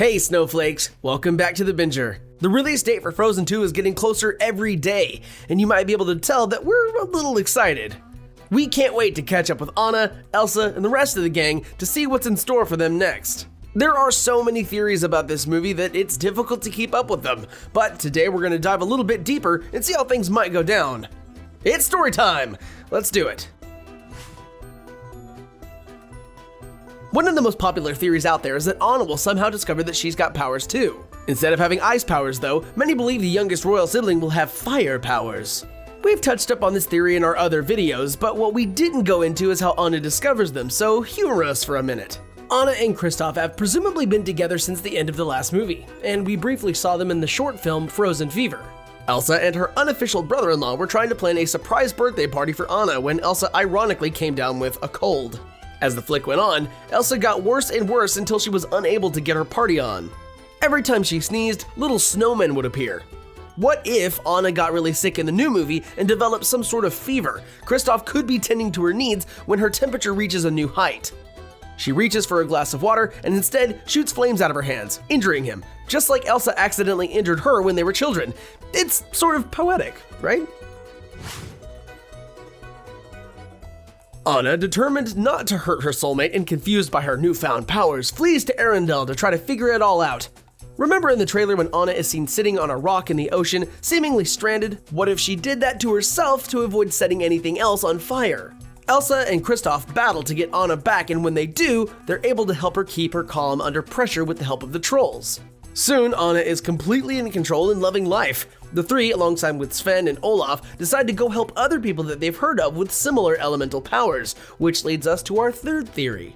Hey snowflakes, welcome back to the Binger. The release date for Frozen 2 is getting closer every day, and you might be able to tell that we're a little excited. We can't wait to catch up with Anna, Elsa, and the rest of the gang to see what's in store for them next. There are so many theories about this movie that it's difficult to keep up with them, but today we're going to dive a little bit deeper and see how things might go down. It's story time! Let's do it. One of the most popular theories out there is that Anna will somehow discover that she's got powers too. Instead of having ice powers though, many believe the youngest royal sibling will have fire powers. We've touched up on this theory in our other videos, but what we didn't go into is how Anna discovers them, so humor us for a minute. Anna and Kristoff have presumably been together since the end of the last movie, and we briefly saw them in the short film Frozen Fever. Elsa and her unofficial brother-in-law were trying to plan a surprise birthday party for Anna when Elsa ironically came down with a cold. As the flick went on, Elsa got worse and worse until she was unable to get her party on. Every time she sneezed, little snowmen would appear. What if Anna got really sick in the new movie and developed some sort of fever? Kristoff could be tending to her needs when her temperature reaches a new height. She reaches for a glass of water and instead shoots flames out of her hands, injuring him, just like Elsa accidentally injured her when they were children. It's sort of poetic, right? Anna, determined not to hurt her soulmate and confused by her newfound powers, flees to Arendelle to try to figure it all out. Remember in the trailer when Anna is seen sitting on a rock in the ocean, seemingly stranded? What if she did that to herself to avoid setting anything else on fire? Elsa and Kristoff battle to get Anna back, and when they do, they're able to help her keep her calm under pressure with the help of the trolls. Soon, Anna is completely in control and loving life. The three, alongside with Sven and Olaf, decide to go help other people that they've heard of with similar elemental powers, which leads us to our third theory.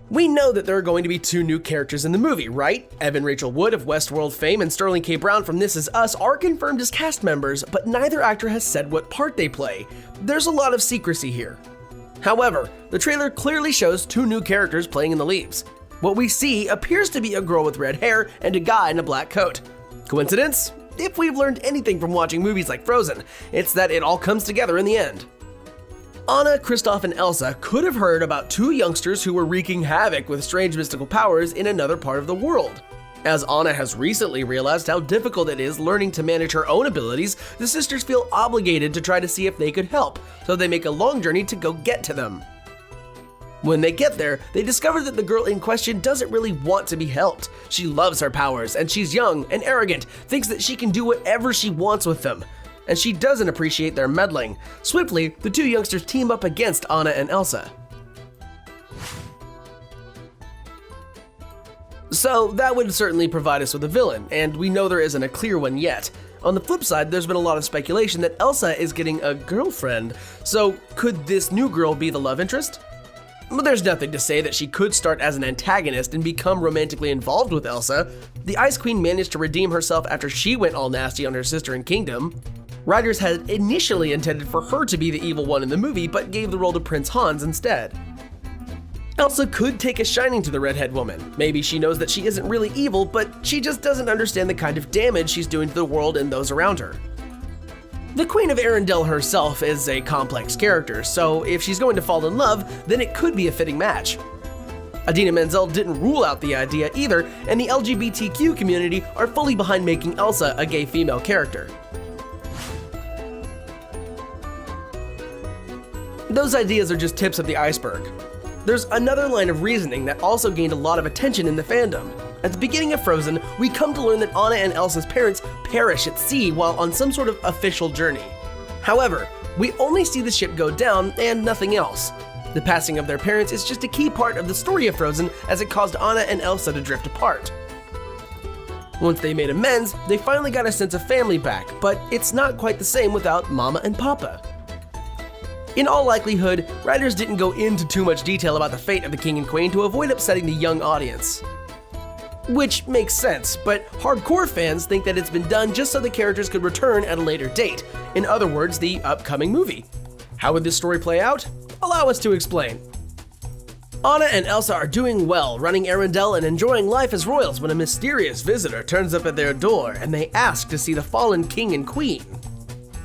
We know that there are going to be two new characters in the movie, right? Evan Rachel Wood of Westworld fame and Sterling K. Brown from This Is Us are confirmed as cast members, but neither actor has said what part they play. There's a lot of secrecy here. However, the trailer clearly shows two new characters playing in the leads. What we see appears to be a girl with red hair and a guy in a black coat. Coincidence? If we've learned anything from watching movies like Frozen, it's that it all comes together in the end. Anna, Kristoff, and Elsa could have heard about two youngsters who were wreaking havoc with strange mystical powers in another part of the world. As Anna has recently realized how difficult it is learning to manage her own abilities, the sisters feel obligated to try to see if they could help, so they make a long journey to go get to them. When they get there, they discover that the girl in question doesn't really want to be helped. She loves her powers, and she's young and arrogant, thinks that she can do whatever she wants with them. And she doesn't appreciate their meddling. Swiftly, the two youngsters team up against Anna and Elsa. So that would certainly provide us with a villain, and we know there isn't a clear one yet. On the flip side, there's been a lot of speculation that Elsa is getting a girlfriend. So could this new girl be the love interest? But there's nothing to say that she could start as an antagonist and become romantically involved with Elsa. The Ice Queen managed to redeem herself after she went all nasty on her sister in Kingdom. Writers had initially intended for her to be the evil one in the movie, but gave the role to Prince Hans instead. Elsa could take a shining to the redhead woman. Maybe she knows that she isn't really evil, but she just doesn't understand the kind of damage she's doing to the world and those around her. The Queen of Arendelle herself is a complex character, so if she's going to fall in love, then it could be a fitting match. Idina Menzel didn't rule out the idea either, and the LGBTQ community are fully behind making Elsa a gay female character. Those ideas are just tips of the iceberg. There's another line of reasoning that also gained a lot of attention in the fandom. At the beginning of Frozen, we come to learn that Anna and Elsa's parents perish at sea while on some sort of official journey. However, we only see the ship go down and nothing else. The passing of their parents is just a key part of the story of Frozen, as it caused Anna and Elsa to drift apart. Once they made amends, they finally got a sense of family back, but it's not quite the same without Mama and Papa. In all likelihood, writers didn't go into too much detail about the fate of the King and Queen to avoid upsetting the young audience. Which makes sense, but hardcore fans think that it's been done just so the characters could return at a later date. In other words, the upcoming movie. How would this story play out? Allow us to explain. Anna and Elsa are doing well, running Arendelle and enjoying life as royals when a mysterious visitor turns up at their door and they ask to see the fallen king and queen.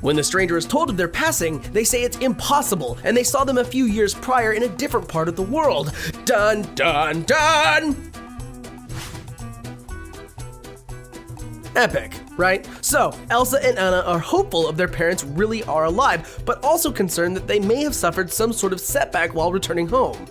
When the stranger is told of their passing, they say it's impossible, and they saw them a few years prior in a different part of the world. Dun dun dun! Epic, right? So, Elsa and Anna are hopeful of their parents really are alive, but also concerned that they may have suffered some sort of setback while returning home.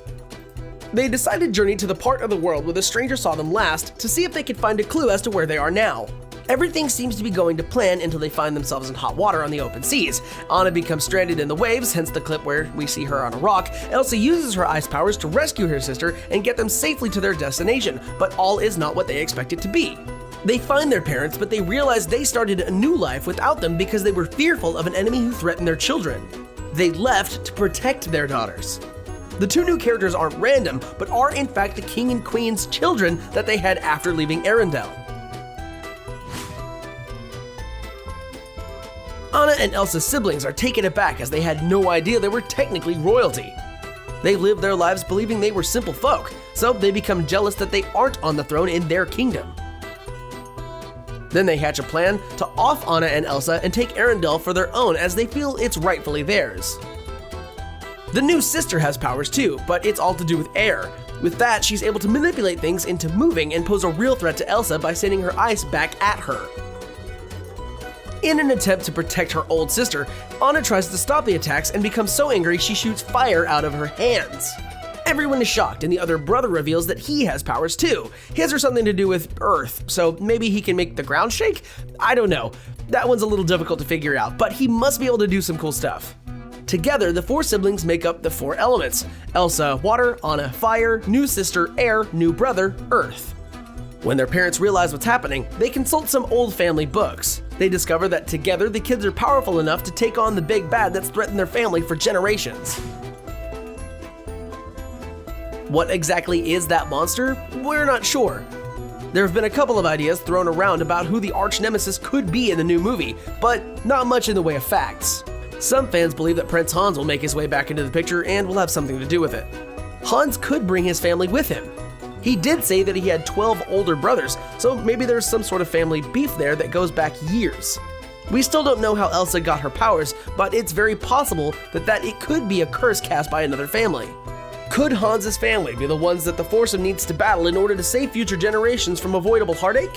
They decide to journey to the part of the world where the stranger saw them last to see if they could find a clue as to where they are now. Everything seems to be going to plan until they find themselves in hot water on the open seas. Anna becomes stranded in the waves, hence the clip where we see her on a rock. Elsa uses her ice powers to rescue her sister and get them safely to their destination, but all is not what they expect it to be. They find their parents, but they realize they started a new life without them because they were fearful of an enemy who threatened their children. They left to protect their daughters. The two new characters aren't random, but are in fact the king and queen's children that they had after leaving Arendelle. Anna and Elsa's siblings are taken aback as they had no idea they were technically royalty. They lived their lives believing they were simple folk, so they become jealous that they aren't on the throne in their kingdom. Then they hatch a plan to off Anna and Elsa and take Arendelle for their own as they feel it's rightfully theirs. The new sister has powers too, but it's all to do with air. With that, she's able to manipulate things into moving and pose a real threat to Elsa by sending her ice back at her. In an attempt to protect her old sister, Anna tries to stop the attacks and becomes so angry she shoots fire out of her hands. Everyone is shocked, and the other brother reveals that he has powers too. His are something to do with earth, so maybe he can make the ground shake? I don't know. That one's a little difficult to figure out, but he must be able to do some cool stuff. Together, the four siblings make up the four elements: Elsa, water; Anna, fire; new sister, air; new brother, earth. When their parents realize what's happening, they consult some old family books. They discover that together the kids are powerful enough to take on the big bad that's threatened their family for generations. What exactly is that monster? We're not sure. There have been a couple of ideas thrown around about who the arch nemesis could be in the new movie, but not much in the way of facts. Some fans believe that Prince Hans will make his way back into the picture and will have something to do with it. Hans could bring his family with him. He did say that he had 12 older brothers, so maybe there's some sort of family beef there that goes back years. We still don't know how Elsa got her powers, but it's very possible that it could be a curse cast by another family. Could Hans's family be the ones that the foursome needs to battle in order to save future generations from avoidable heartache?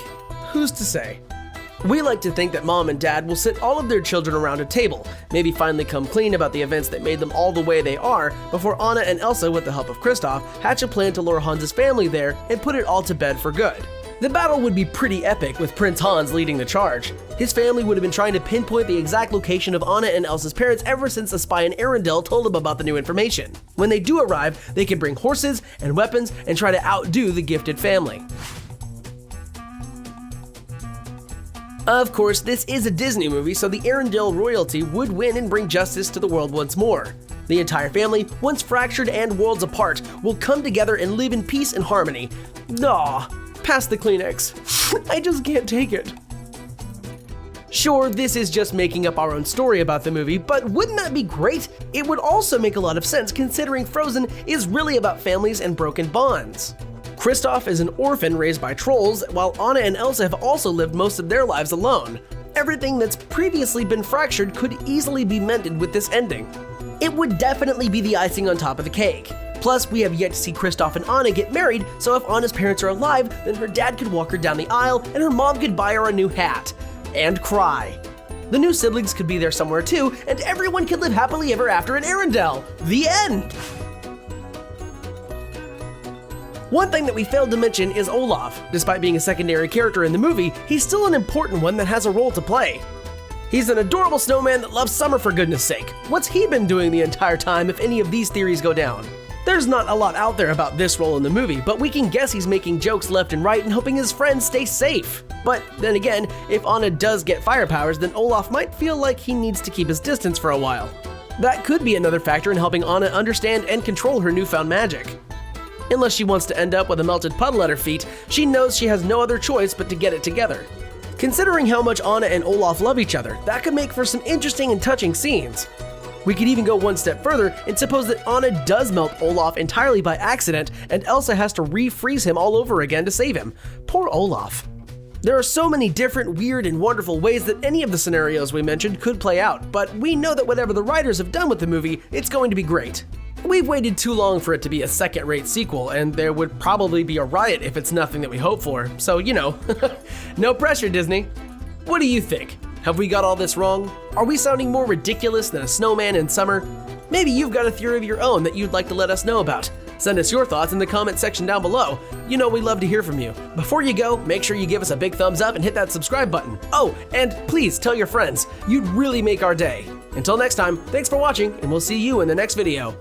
Who's to say? We like to think that mom and dad will sit all of their children around a table, maybe finally come clean about the events that made them all the way they are, before Anna and Elsa, with the help of Kristoff, hatch a plan to lure Hans's family there and put it all to bed for good. The battle would be pretty epic with Prince Hans leading the charge. His family would have been trying to pinpoint the exact location of Anna and Elsa's parents ever since a spy in Arendelle told them about the new information. When they do arrive, they can bring horses and weapons and try to outdo the gifted family. Of course, this is a Disney movie, so the Arendelle royalty would win and bring justice to the world once more. The entire family, once fractured and worlds apart, will come together and live in peace and harmony. Aw, pass the Kleenex. I just can't take it. Sure, this is just making up our own story about the movie, but wouldn't that be great? It would also make a lot of sense considering Frozen is really about families and broken bonds. Kristoff is an orphan raised by trolls, while Anna and Elsa have also lived most of their lives alone. Everything that's previously been fractured could easily be mended with this ending. It would definitely be the icing on top of the cake. Plus, we have yet to see Kristoff and Anna get married, so if Anna's parents are alive, then her dad could walk her down the aisle and her mom could buy her a new hat. And cry. The new siblings could be there somewhere too, and everyone could live happily ever after in Arendelle. The end! One thing that we failed to mention is Olaf. Despite being a secondary character in the movie, he's still an important one that has a role to play. He's an adorable snowman that loves summer for goodness sake. What's he been doing the entire time if any of these theories go down? There's not a lot out there about this role in the movie, but we can guess he's making jokes left and right and hoping his friends stay safe. But then again, if Anna does get fire powers, then Olaf might feel like he needs to keep his distance for a while. That could be another factor in helping Anna understand and control her newfound magic. Unless she wants to end up with a melted puddle at her feet, she knows she has no other choice but to get it together. Considering how much Anna and Olaf love each other, that could make for some interesting and touching scenes. We could even go one step further and suppose that Anna does melt Olaf entirely by accident and Elsa has to refreeze him all over again to save him. Poor Olaf. There are so many different, weird, and wonderful ways that any of the scenarios we mentioned could play out, but we know that whatever the writers have done with the movie, it's going to be great. We've waited too long for it to be a second-rate sequel, and there would probably be a riot if it's nothing that we hope for, so you know, no pressure, Disney. What do you think? Have we got all this wrong? Are we sounding more ridiculous than a snowman in summer? Maybe you've got a theory of your own that you'd like to let us know about. Send us your thoughts in the comment section down below. You know we love to hear from you. Before you go, make sure you give us a big thumbs up and hit that subscribe button. Oh, and please tell your friends. You'd really make our day. Until next time, thanks for watching, and we'll see you in the next video.